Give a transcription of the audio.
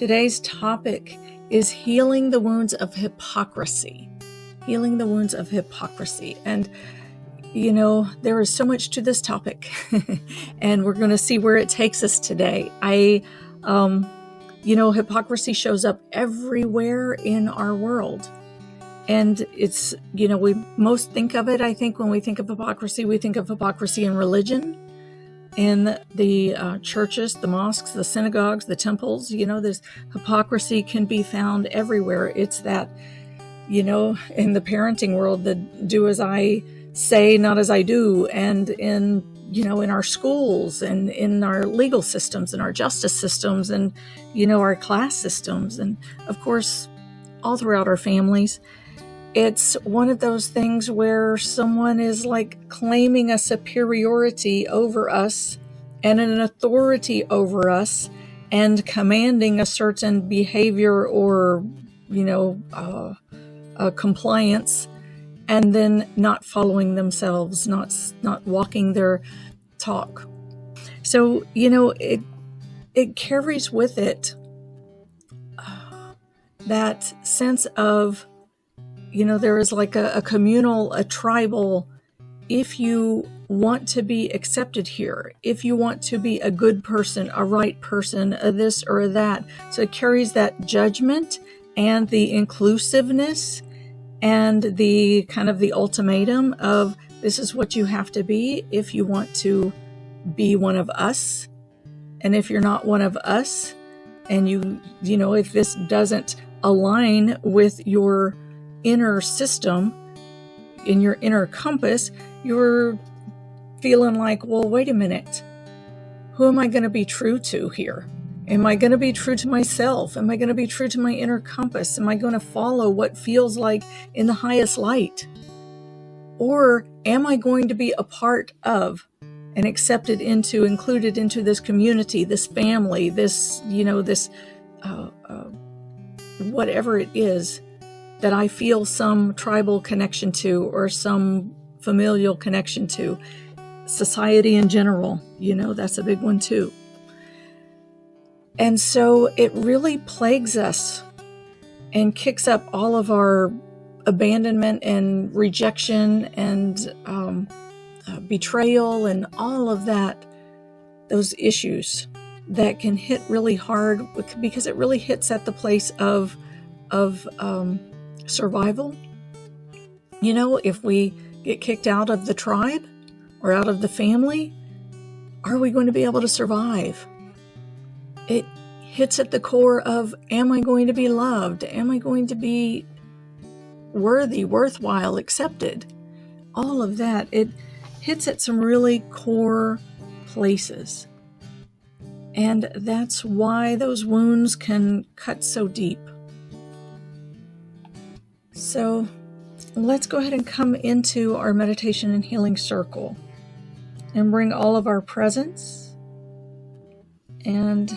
Today's topic is healing the wounds of hypocrisy. Healing the wounds of hypocrisy. And, there is so much to this topic, and we're going to see where it takes us today. Hypocrisy shows up everywhere in our world. And it's, we most think of it, I think, when we think of hypocrisy, we think of hypocrisy in religion, in the churches, the mosques, the synagogues, the temples. This hypocrisy can be found everywhere. It's that, in the parenting world, the do as I say, not as I do, and in our schools and in our legal systems and our justice systems and, our class systems, and of course, all throughout our families. It's one of those things where someone is like claiming a superiority over us and an authority over us and commanding a certain behavior or, a compliance, and then not following themselves, not walking their talk. So, it carries with it that sense of, there is like a communal, a tribal, if you want to be accepted here, if you want to be a good person, a right person, a this or a that. So it carries that judgment and the inclusiveness and the kind of the ultimatum of this is what you have to be if you want to be one of us. And if you're not one of us, and if this doesn't align with your inner system, in your inner compass, you're feeling like, well, wait a minute. Who am I going to be true to here? Am I going to be true to myself? Am I going to be true to my inner compass? Am I going to follow what feels like in the highest light? Or am I going to be a part of and included into this community, this family, this, whatever it is that I feel some tribal connection to or some familial connection to, society in general, that's a big one too. And so it really plagues us and kicks up all of our abandonment and rejection and betrayal and all of that, those issues that can hit really hard because it really hits at the place of survival. If we get kicked out of the tribe or out of the family, are we going to be able to survive? It hits at the core of, am I going to be loved? Am I going to be worthy, worthwhile, accepted? All of that. It hits at some really core places. And that's why those wounds can cut so deep. So let's go ahead and come into our meditation and healing circle and bring all of our presence and